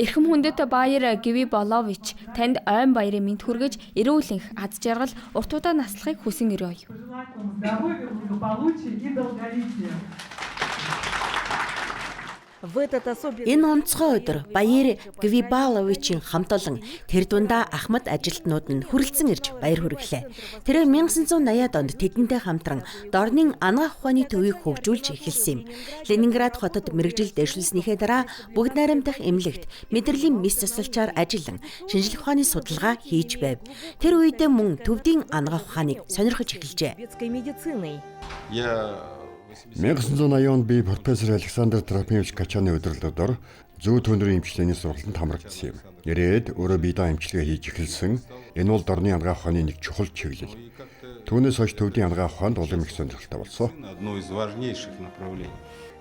Эрхэм хүндэт баяр Гви Болович танд ойн баярын мэнд хүргэж эрүүлэнх аз жаргал урт удаан наслахыг хүсэн өрөөе. Энэ онцгой өдөр Баяр Гвибаловичийн хамт олон тэр дундаа Ахмад ажилтнууд нь хүрэлцэн ирж баяр хүргэлээ. Тэрээр 1980-ад онд тэдэнтэй хамтран дорнын анагаах ухааны төвийг хөгжүүлж эхэлсэн юм. Ленинград хотод мэргэжил дэвшүүлснийхээ дараа бүгд найрамдах эмнэлэгт мэдрэлийн мис засалчаар ажиллан шинжлэх ухааны судалгаа хийж байв. Тэр үедээ мөн төвдийн анагаах ухааныг сонирхож эхэлжээ. 1980 онд би профессор Александр Трофимович Качаны удирдлагаар зүү төндөрийн эмчилгээний сургалтанд хамрагдсан юм. Ирээд өөрөө бие даан эмчилгээ хийж эхэлсэн. Энэ бол дорны анагаах ухааны нэг чухал чиглэл. Түүнээс хойш төвдийн анагаах ухаанд улам их сонирхолтой болсон.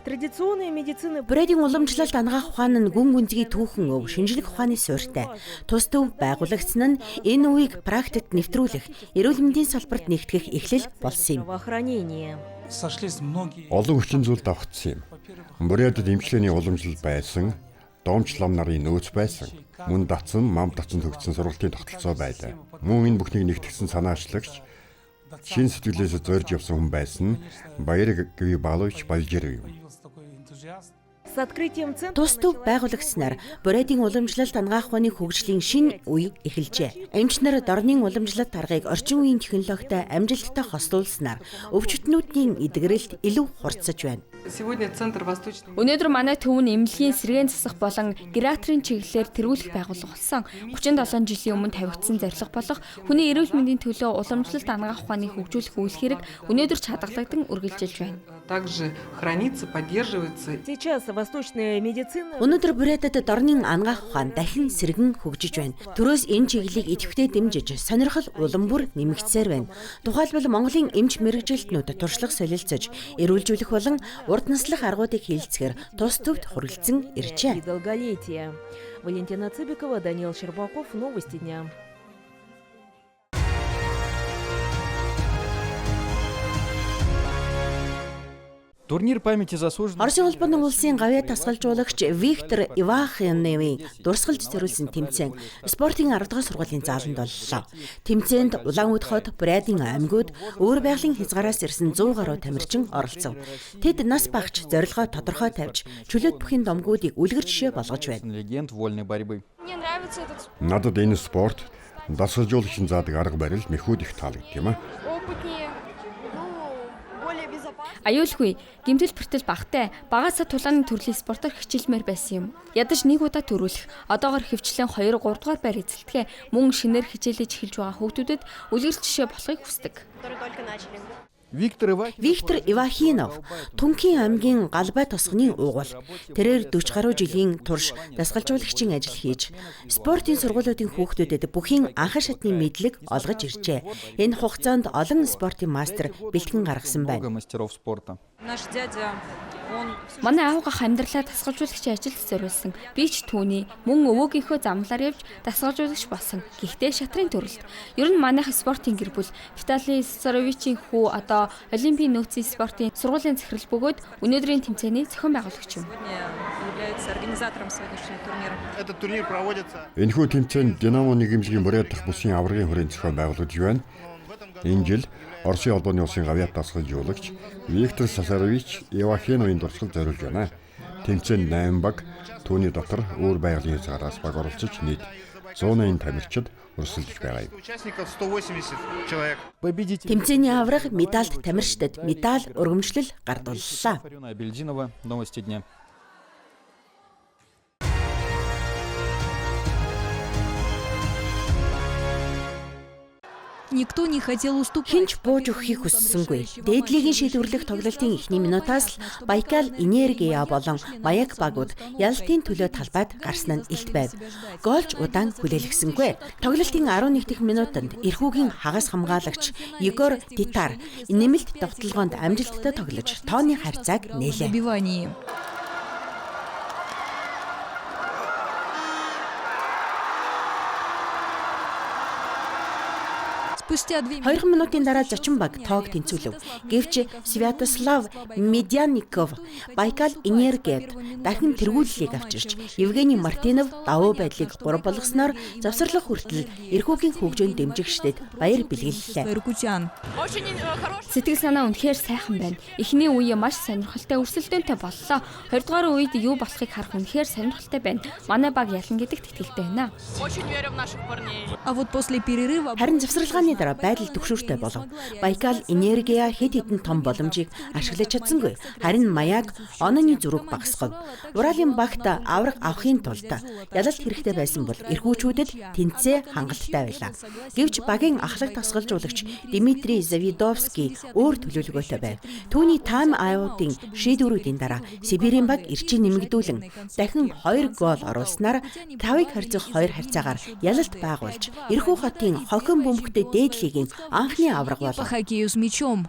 Брэдийн уламжлалт анагаах ухаан нь гүн гүнзгий түүхэн өв шинжлэх ухааны суурьтай. Тус төв байгуулагдсан нь энэ үеийг практикт нэвтрүүлэх, эрүүл мэндийн салбарт нэгтгэх эхлэл болсон юм. Олон хүчин зүйл давхцсан юм. Брэдэд эмчилгээний уламжлал байсан, доомч лам нарын нөөц байсан. Мөн датсан, мам датсан төгссөн сургалтын тогтолцоо байлаа. Мөн энэ бүхнийг нэгтгэсэн санаачлагч шин сэтгэлээс зорж явсан хүн байсан Баяр Гвибалович Балжиров юм. Тус төв байгуулагдсанаар Брэдийн уламжлалт анагаах ухааны хөгжлийн шинэ үе эхэлжээ. Эмч нар дорнын уламжлалт аргыг орчин үеийн технологитой амжилттай хослуулснаар өвчтнүүдийн эдгэрэлд илүү хурцсаж байна. Өнөөдөр манай төв нь эмнэлгийн сэргээн засах болон гериатрийн чиглэлээр тэргүүлэх байгууллага болсон. 37 жилийн өмнө тавигдсан зорилго болох хүний эрүүл мэндийн төлөө уламжлалт анагаах ухааныг хөгжүүлэх үйл хэрэг өнөөдөр ч хадгалагдан үргэлжилж байна. Өнөөдөр Брэдэд дорнын анагаах ухаан дахин сэргэн хөгжиж байна. Төрөөс энэ чиглэлийг идэвхтэй дэмжиж сонирхол улам бүр нэмэгдсээр байна. Тухайлбал Монголын эмч мэргэжилтнүүд туршлага солилцож, эрүүлжүүлэх болон урд наслах аргуудыг хилцгээр тус төвд хүргэлцэн иржээ. Валентина Цыбикова, Даниил Щербаков, Новости дня. Турнир памяти заслуженных. Оросын улбаны улсын гавьяа тасгалжуулагч Виктор Ивахиневийн дурсгалж зориулсан тэмцээн спортын 10 дахь сургуулийн зааланд боллоо. Тэмцээнд Улаанбаатар хот, Брэдийн аймагуд өөр байгалийн хязгаараас ирсэн 100 гаруй тамирчин оролцов. Тэд нас багч зорилгоо тодорхой тавьж, чөлөөт бүхий домгуудыг үлгэр жишээ болгож байна. Легенд вольной борьбы. Надад энэ спорт дасгалжуулагчийн заадаг арга барил мэхүүд их таалагддаг юм а. Аюулгүй гэмтэл бэртэл багтай багаасаа тулааны төрлийн спортоор хичээлмээр байсан юм. Ядаж нэг удаа төрүүлэх, одоогоор хөвчлэн 2-3 дугаар байр эзэлтгэ мөн шинээр хичээлэж эхэлж байгаа хүүхдүүдэд үлгэр жишээ болохыг хүсдэг. Виктор Ивахинов Түнхийн аймгийн Галбай тосгоны уугуул. Тэрээр 40 гаруй жилийн турш дасгалжуулагчийн ажил хийж, спортын сургуулиудын хүүхдүүдэд бүхий анхан шатны мэдлэг олгож иржээ. Энэ хугацаанд олон спортын мастер бэлтгэн гаргасан байна. Манай аавгах амьдралаа дасгалжуулагчийн ажилд зориулсан. Би ч түүний мөн өвөөгийнхөө замлаар явж дасгалжуулагч болсон. Гэхдээ шатрын төрөлд. Ер нь манайх спортын гэр бүл Виталий Саровичийн хүү одоо Олимпийн нөөцийн спортын сургуулийн захирал бөгөөд өнөөдрийн тэмцээний зохион байгуулагч юм. Энэхүү тэмцээнд Динамо нэгэмлэгийн Брэд дахь бүсийн аваргын хүрээнд зохион байгуулагдж байна. Энэ жил Оросын улбаны улсын гавьяа тасгалжуулагч Виктор Сасарович Ивахиновийн дурсгал зориулж байна. Тэмцээнд 8 баг, түүний дотор өөр байгалийн хязгаараас баг оролцож нийт 180 тамирчид өрсөлдөж байгаа юм. Тэмцээний авраг медальд тамирчдад медаль өргөмжлөл гардууллаа. Новости дня. Хинч бууж өгөхийг хүссэнгүй. Дээдлигийн шийдвэрлэх тоглолтын эхний минутаас л Байкал Энергия болон Маяк багууд ялалтын төлөө талбайд гарсан нь илт байв. Гоолч удаан хүлээлгэсэнгүй. Тоглолтын 11 дахь минутанд эрхүүгийн хагас хамгаалагч Егор Титар нэмэлт довтлогоонд амжилттай тоглож тооны харьцааг нээлээ. Спустя 2 2 минутын дараа зочин баг тоог тэнцвүүлв. Гэвч Святослав Медяников Байкал энергиэд дахин тэргүүллийг авчирч Евгений Мартинов давуу байдлыг 3 болгосноор завсарлах хүртэл эрхүүгийн хөгжөөнд дэмжигчдэд баяр бэлгэллээ. иркутян. Сэтгэл санаа үнэхээр сайхан байна. Эхний үе маш сонирхолтой өрсөлдөөнтэй боллоо. 20 дугаар үед юу болохыг харах үнэхээр сонирхолтой байна. Манай баг ялна гэдэгт итгэлтэй байна. А вот после перерыва Харин завсарлагын дараа байдал түгшүүртэй болов. Байкал энергия хэд хэдэн том боломжийг ашиглаж чадсангүй. Харин маяг онооны зүрэг багасгав. Уралын багт авраг авахын тулд ялалт хэрэгтэй байсан бол эрхүүчүүдэд тэнцээ хангалттай байлаа. Гэвч багийн ахлах тасгалжуулагч Дмитрий Завидовский өөр төлөвлөгөөтэй байв. Түүний тайм аутын шийдвэрүүдийн дараа Сибирийн баг эрчим нэмэгдүүлэн дахин 2 гол оруулснаар 5-ыг харьцах 2 харьцаагаар ялалт байгуулж Эрхүү хотын хохин бөмбөгтэй дээд лигийн анхны авраг по болов. хоккею с мячом.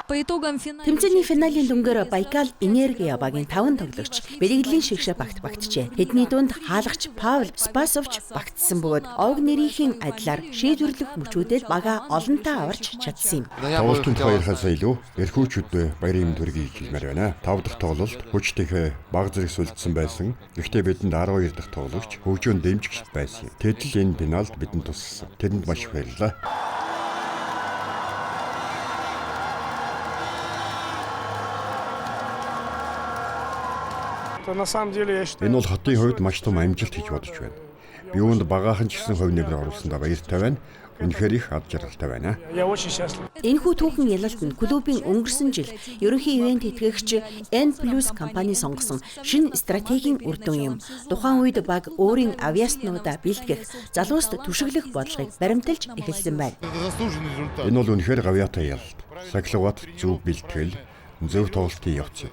По итогам финала Тэмцээний финалийн дүнгээр Байкал энергия багийн 5 тоглогч бэлгэдлийн шигшээ багтжээ. Тэдний дунд хаалгач Павел Спасовч багтсан бөгөөд овг нэрийнхэн адилаар шийдвэрлэх мөчүүдэд бага олонтаа аварч чадсан юм. Тоглолтын тухайхаас илүү эрхүүчүүд баярын төргийг хэлмээр байна. 5 дахь тоглолт хүчтэйх баг зэрэг сүлдсэн байсан. Гэхдээ бидэнд 12 дахь тоглогч хөгжөөнд дэмжигч байсан. Тэд л энэ пеналт бидэнд туссан. Тэдэнд маш их баярлалаа. Энэ бол хотын хувьд маш том амжилт гэж бодож байна. Би үүнд багаахан ч гэсэн хувь нэмрээ оруулсандаа баяртай байна. Үнэхээр их ад жаргалтай байна. Энэхүү түүхэн ялалт нь клубын өнгөрсөн жил ерөнхий ивент тэтгэгч N+ компани сонгосон шинэ стратегийн үр дүн юм. Тухайн үед баг өөрийн авиаснуудаа бэлтгэх, залууст түшиглэх бодлогыг баримталж эхэлсэн байна. Энэ бол үнэхээр гавьяатай ялалт. Сахилгават зөв бэлтгэл, зөв тоглолтын явц.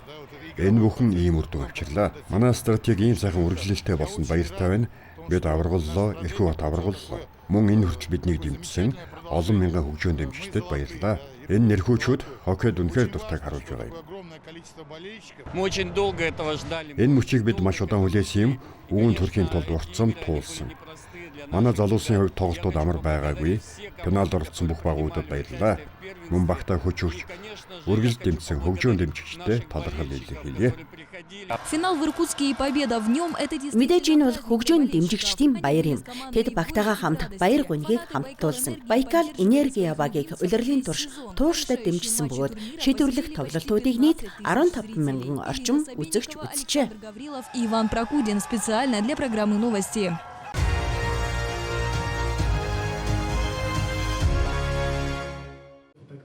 Энэ бүхэн ийм үр дүн авчирлаа. Манай стратеги ийм сайхан үргэлжлэлтэй болсон баяртай байна. Бид аваргаллаа, эрхүү хот аваргаллаа. Мөн энэ хүртэл биднийг дэмжсэн олон мянган хөгжөөнд дэмжигчдэд баярлалаа. Энэ нэрхүүчүүд хоккейд үнэхээр дуртайг харуулж байгаа юм. Энэ мөчийг бид маш удаан хүлээсэн юм. Үүнд хүрэхийн тулд уртсам туулсан. Манай залуусын хувьд тоглолтууд амар байгаагүй. Пеналд оролцсон бүх багуудад баярлалаа. Мөн багтаа хүч өгч үргэлж дэмжсэн хөгжөөнд дэмжигчдэд талархал илэрхийлье. финал в Иркутске и победа в нем это Мэдээж энэ бол хөгжөөнд дэмжигчдийн баяр юм. Тэд багтаага хамт баяр гунгийг хамттуулсан. Байкал энергия багийг улирлын турш тууштай дэмжсэн бөгөөд шийдвэрлэх тоглолтуудыг нийт 15 мянган орчим үзэгч үзжээ. Гаврилов и Иван Прокудин специально для программы новости.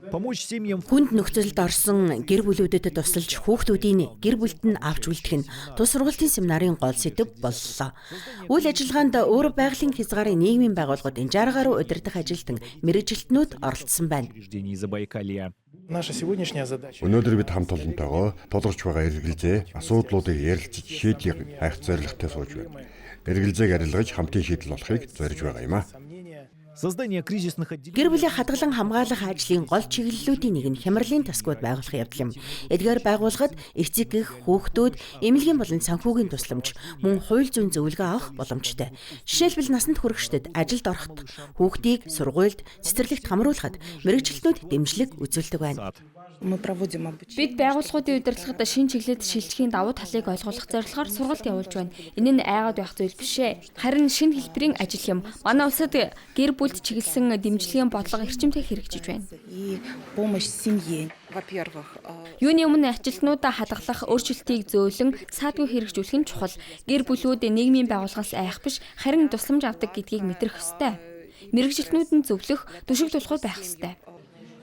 Хүнд нөхцөлд орсон гэр бүлүүдэд тусалж хүүхдүүдийн гэр бүлд нь авч үлдэх нь тус сургалтын семинарын гол сэдэв боллоо. Үйл ажиллагаанд өөр байгалийн хязгаарын нийгмийн байгууллагууд Инжар гаруй удирдах ажилтан мэргэжилтнүүд оролцсон байна. Өнөөдөр бид хамт олонтойгоо тулгарч байгаа эргэлзээ асуудлуудыг ярилцаж шийдлийг хайх зорилготой сууж байна. Эргэлзээг арилгаж хамтын шийдэл олохыг зорж байгаа юм а. Гэр бүлийн хадгалан хамгаалах ажлын гол чиглэлүүдийн нэг нь хямралын тасгууд байгуулах явдал юм. Эдгээр байгууллагад эцэг эх, хүүхдүүд, эмнэлгийн болон санхүүгийн тусламж, мөн хууль зүйн зөвлөгөө авах боломжтой. Жишээлбэл насанд хүрэхчдэд ажилд ороход, хүүхдийг сургуульд, цэцэрлэгт хамруулахад мэргэжилтнүүд дэмжлэг үзүүлдэг байна. Бид байгууллагуудын удирдлагад шинэ чиглэлд шилжихийн давуу талыг ойлгуулах зорилгоор сургалт явуулж байна. Энэ нь айгаад байх зүйл биш ээ. Харин шинэ хэлбэрийн ажил юм. Манай улсад гэр бүлд чиглэсэн дэмжлэгийн бодлого эрчимтэй хэрэгжиж байна. Юуны өмнө ажилтнуудаа хадгалах, өөрчлөлтийг зөөлөн саадгүй хэрэгжүүлэх нь чухал. Гэр бүлүүд нийгмийн байгууллагаас айх биш, харин тусламж авдаг гэдгийг мэдрэх ёстой. Мэргэжилтнүүд нь зөвлөх, түшиг тулхуй байх ёстой.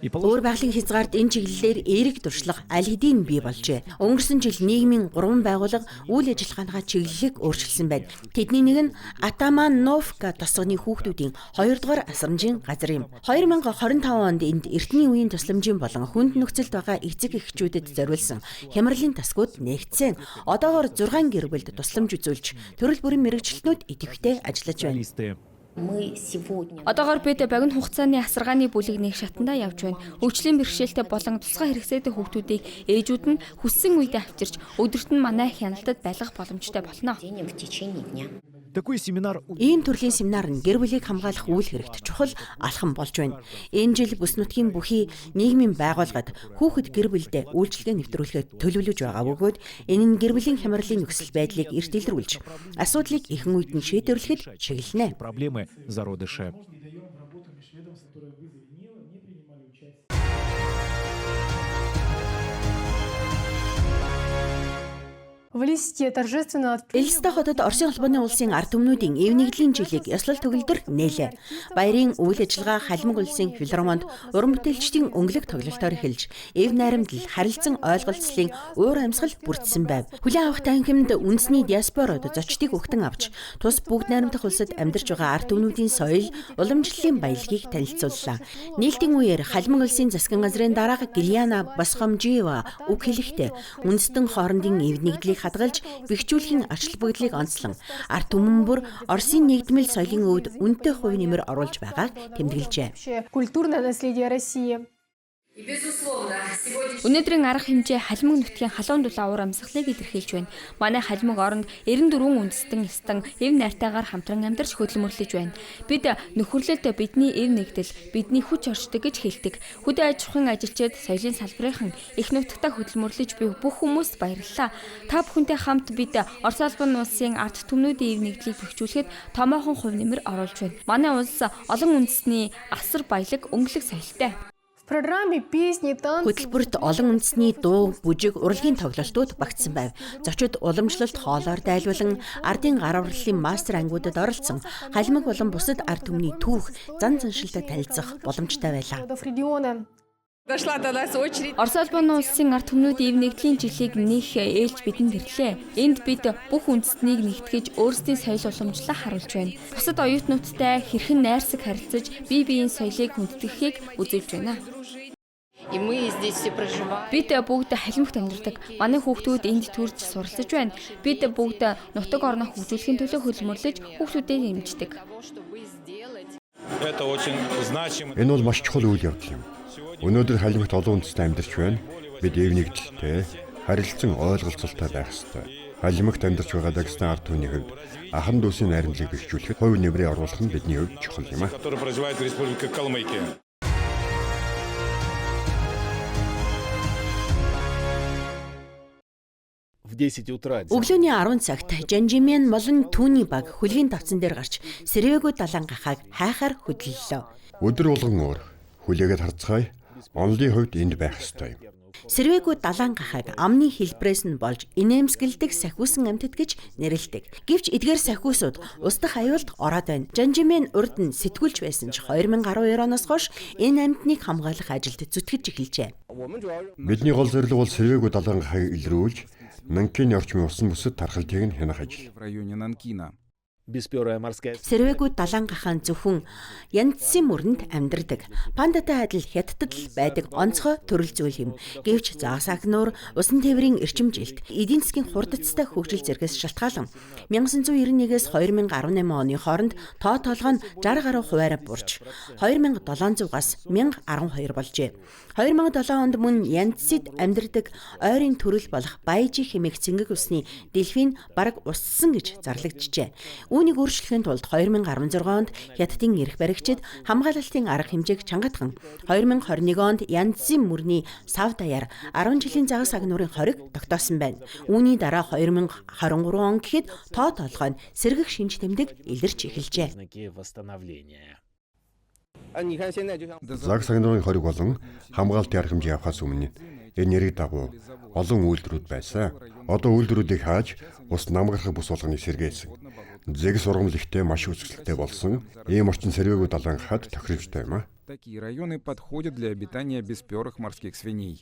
Өөр байгалийн хязгаард энэ чиглэлээр эерэг туршлага аль хэдийн бий болжээ. Өнгөрсөн жил нийгмийн 3 байгууллага үйл ажиллагаагаа чиглэлийг өөрчилсөн байна. Тэдний нэг нь Атамановка тосгоны хүүхдүүдийн 2 дугаар асрамжийн газар юм. 2025 онд энд эртний үеийн тусламжийн болон хүнд нөхцөлд байгаа эцэг эхчүүдэд зориулсан хямралын тасгууд нээгдсэн. Одоогоор 6 гэр бүлд тусламж үзүүлж, төрөл бүрийн мэргэжилтнүүд идэвхтэй ажиллаж байна. Одоогоор бид богино хугацааны асаргааны бүлэг нэг шатандаа явж байна. Хөгжлийн бэрхшээлтэй болон тусгай хэрэгцээтэй хүүхдүүдийг ээжүүд нь хүссэн үедээ авчирч өдөрт нь манай хяналтад байлгах боломжтой болно. Такой семинар Ийм төрлийн семинар нь гэр бүлийг хамгаалах үйл хэрэгт чухал алхам болж байна. Энэ жил бүс нутгийн бүхий нийгмийн байгууллагад хүүхэд гэр бүлдээ үйлчилгээ нэвтрүүлэхэд төлөвлөж байгаа бөгөөд энэ нь гэр бүлийн хямралын нөхцөл байдлыг эрт илрүүлж, асуудлыг ихэнх үед нь шийдвэрлэхэд чиглэнэ. проблемы зародыша. В листе торжественно Эльстэй хотод Оросын холбооны улсын ард түмнүүдийн эв нэгдлийн жилийг ёслол төгөлдөр нээлээ. Баярын үйл ажиллагаа Халимаг улсын филармонд уран бүтээлчдийн өнгөлөг тоглолтоор эхэлж, эв найрамдал, харилцан ойлголцлын уур амьсгал бүрдсэн байв. Хүлээн авах танхимд үндэсний диаспород зочдыг өгтөн авч, тус бүгд найрамдах улсад амьдарч байгаа ард түмнүүдийн соёл, уламжлалын баялагийг танилцууллаа. Нийлтийн үеэр Халимаг улсын засгийн газрын дарга Гильяна Басхомжиева үг хэлэхдээ үндэстэн хоорондын эв нэгдлийг хадгалж бэхжүүлэхийн ач холбогдлыг онцлон ард түмэн бүр Оросын нэгдмэл соёлын өвд үнэтэй хувь нэмэр оруулж байгааг тэмдэглэжээ. культурное наследие России. Өнөөдрийн арга хэмжээ Халимаг нутгийн халуун дулаан уур амьсгалыг илэрхийлж байна. Манай Халимаг оронд 94 үндэстэн стан эв найртайгаар хамтран амьдарч хөдөлмөрлөж байна. Бид нөхөрлөлд бидний эв нэгдэл, бидний хүч оршдог гэж хэлдэг. Хөдөө аж ахуйн ажилчид соёлын салбарын их нутагтаа хөдөлмөрлөж буй бүх хүмүүст баярлалаа. Та бүхэнтэй хамт бид Орос улсын улсын ард түмнүүдийн эв нэгдлийг бэхжүүлэхэд томоохон хувь нэмэр оруулж байна. Манай улс олон үндэсний асар баялаг өнгөлөг соёлтой. В программе песни, танцы. Хөтөлбөрт олон үндэсний дуу, бүжиг, урлагийн тоглолтууд багтсан байв. Зочид уламжлалт хоолоор дайлуулан ардын гар урлалын мастер ангиудад оролцсон. Халимаг болон бусад ард түмний түүх, зан заншилтай танилцах боломжтой байлаа. Орос улсын улсын ард түмнүүдийн эв нэгдлийн жилийг нэх ээлж бидэнд ирлээ. Энд бид бүх үндэстнийг нэгтгэж өөрсдийн соёл уламжлалаа харуулж байна. Бусад оюутнуудтай хэрхэн найрсаг харилцаж бие биеийн соёлыг хүндэтгэхийг үзүүлж байна. Бид бүгд Халимагт амьдардаг. Манай хүүхдүүд энд төрж суралцж байна. Бид бүгд нутаг орноо хөгжүүлэхийн төлөө хөдөлмөрлөж хүүхдүүдэд нэмждэг. Энэ бол маш чухал үйл явдал юм. Өнөөдөр Халимагт олон үндэстэй амьдарч байна. Бид эв нэгдэлтэй, харилцан ойлголцолтой байх ёстой. Халимагт амьдарч байгаа Дагестан ард түмний хувьд ахан дүүсийн найрамдлыг бэхжүүлэхэд хувь нэмрээ оруулах нь бидний хувьд чухал юм а. В 10 утра. Өглөөний 10 цагт Жанжимян болон түүний баг хүлгийн давцан дээр гарч Сэрвэгүү далайн гахааг хайхаар хөдлөлөө. Өдөр болгон өөр. Хүлээгээд харцгаая. Онлын хувьд энд байх ёстой юм. Сэрвэгүү далайн гахааг амны хэлбэрээс нь болж инээмсэглдэг сахиусан амьтад гэж нэрлэдэг. Гэвч эдгээр сахиусууд ус дахь аюулд ороод байна. Жанжимян урд нь сэтгүүлч байсан ч 2012 оноос хойш энэ амьтныг хамгаалах ажилд зүтгэж эхэлжээ. Бидний гол зорилго бол Сэрвэгүү далайн гахааг илрүүлж, Нанкины орчмын усан бүсэд тархалтыг нь хянах ажил. Бесперая морская. Сэрвэгүү далайн гахаан зөвхөн янцсын мөрөнд амьдардаг. Пандатай адил хятадд л байдаг онцгой төрөл зүйл юм. Гэвч загас агнуур, усан тээврийн эрчим жилт, эдийн засгийн хурдцтай хөгжил зэрэгс шалтгаалan 1991-ээс 2018 оны хооронд тоо толгой нь 60 гаруй хуваараа бурж 2700-аас 1012 болжээ. 2007 онд мөн янцсид амьдардаг ойрын төрөл болох баяжи хэмээх цэнгэг усны дельфин бараг устсан гэж зарлагдчихжээ. Үүнийг өөрчлөхийн тулд 2016 онд Хятадын эрх баригчид хамгаалалтын арга хэмжээг чангатган 2021 онд янцсын мөрний сав даяар 10 жилийн загас агнуурын хориг тогтоосон байна. Үүний дараа 2023 он гэхэд тоо толгой нь сэргэх шинж тэмдэг илэрч эхэлжээ. Загас агнуурын хориг болон хамгаалтын арга хэмжээ авахаас өмнө энэ нэрийг дагуу олон үйлдвэрүүд байсан. Одоо үйлдвэрүүдийг хааж ус намгарах бус болгоныг сэргээсэн. Зэгс ургамлагтай маш үзэсгэлэнтэй болсон. Ийм орчин Сэрвэгүү далайн гахад тохиромжтой юм а. Такие районы подходят для обитания бесперых морских свиней.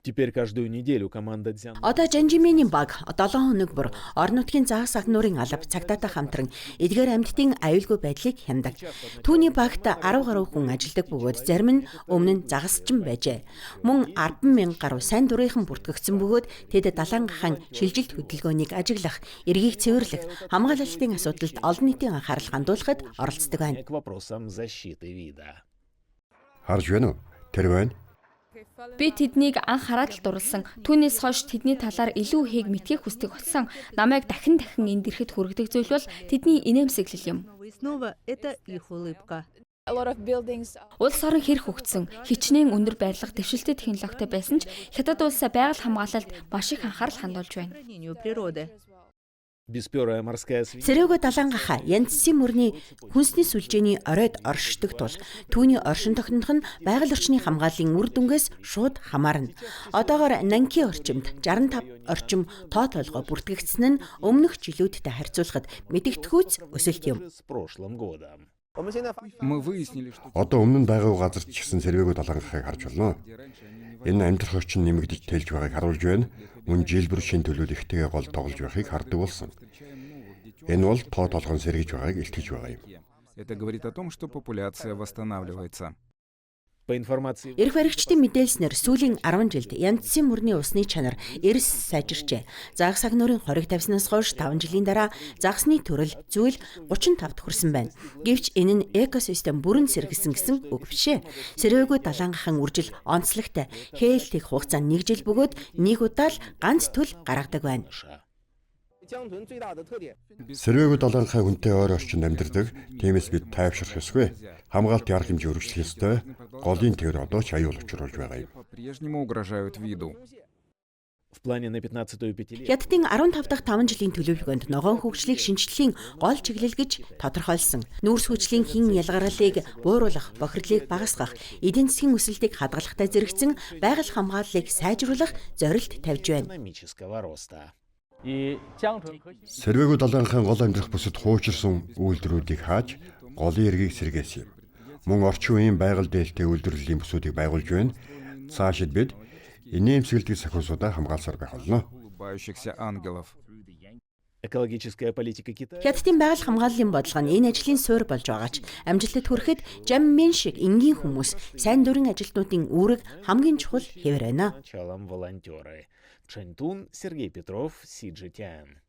Теперь каждую неделю команда Дзян. Одоо Жанжимяны баг 7 хоног бүр орон нутгийн загас агнуурын алба цагдаатай хамтран эдгээр амьтдын аюулгүй байдлыг хяндаг. Түүний багт 10 гаруй хүн ажилладаг бөгөөд зарим нь өмнө нь загасчин байжээ. Мөн 10,000 гаруй сайн дурынхан бүртгэгдсэн бөгөөд тэд далайн гахаан шилжилт хөдөлгөөнийг ажиглах, эргийг цэвэрлэх, хамгаалалтын асуудалд олон нийтийн анхаарал хандуулахад оролцдог байна. Харж байна уу? Тэр байна. Би тэднийг анх хараад л дурлсан. Түүнээс хойш тэдний талаар илүү ихийг мэдхийг хүсдэг болсон. Намайг дахин энд ирэхэд хүргэдэг зүйл бол тэдний инээмсэглэл юм. Улс орон хэрэг хөгжсөн, хичнээн өндөр байрлах дэвшилтэй технологитой байсан ч Хятад улсаа байгаль хамгаалалд маш их анхаарал хандуулж байна. Бесперая морская свинья. Цэрэгөө далангаха янцсын мөрний хүнсний сүлжээний оройд оршдог тул түүний оршин тогтнох нь байгаль орчны хамгааллын үр дүнгээс шууд хамаарна. Одоогоор Нанки орчимд 65 орчим тоо толгой бүртгэгдсэн нь өмнөх жилүүдтэй харьцуулахад мэдэгдэхүйц өсөлт юм. С прошлым годом. Мы выяснили, что Одоо өмнө нь байгаа газар ч гэсэн сэрвээгөө далангахыг харж байна. Энэ амьдрах орчин нэмэгдэж тэлж байгааг харуулж байна. Мөн жилбэр шин төлөөлөлтөйгээ гол тоглож байхыг хардаг болсон. Энэ бол тоо толгойн сэргийж байгааг илтгэж байгаа юм. это говорит о том, что популяция восстанавливается. По информации Эрх баригчдын мэдээлснээр сүүлийн 10 жилд янцсын мөрний усны чанар эрс сайжирчээ. Загас агнуурын хориг тавьснаас хойш 5 жилийн дараа загасны төрөл зүйл 35-д хүрсэн байна. Гэвч энэ нь экосистем бүрэн сэргэлсэн гэсэн үг биш ээ. Сэрвээгөө далангахан үржил онцлогтой хээлтийг хугацаа 1 жил бөгөөд нэг удаа л ганц төл гаргадаг байна. Сэрвээгөө далангахай хүнтэй ойр орчинд амьдардаг. Тиймээс бид тайвшрах ёсгүй. Хамгаалт арга хэмжээ өргөжлөх ёстой. Голын тээр одоо ч аюул учруулж байгаа юм. По-прежнему угрожают виду. в плане на 15-ю пятилетку Хятадын 15 дахь 5 жилийн төлөвлөгөөнд ногоон хөгжлийг шинжлэхийн гол чиглэл гэж тодорхойлсон. Нүүрс хүчлийн хин ялгарлыг бууруулах, бохирлыг багасгах, эдийн засгийн өсөлтийг хадгалагтай зэрэгцэн байгаль хамгааллыг сайжруулах зорилт тавьж байна. экономического роста. Сэрвээгөө далангахын гол амьдрах бүсэд хуучирсан үйлдвэрүүдийг хааж голын эргийг сэргээсэн юм. Мөн орчин үеийн байгаль дээлтэй үйлдвэрлэлийн бүсүүдийг байгуулж байна. Цаашид бид инээмсэглэдэг сахиусуудаа хамгаалсаар байх болно. Улыбающихся ангелов. Экологическая политика Китая Хятадын байгаль хамгааллын бодлого нь энэ ажлын суурь болж байгаа ч амжилтад хүрэхэд Жаммен шиг энгийн хүмүүс сайн дурын ажилтнуудын үүрэг хамгийн чухал хэвээр байна. началом волонтеры. Чэнтун, Сергей Петров, CGTN.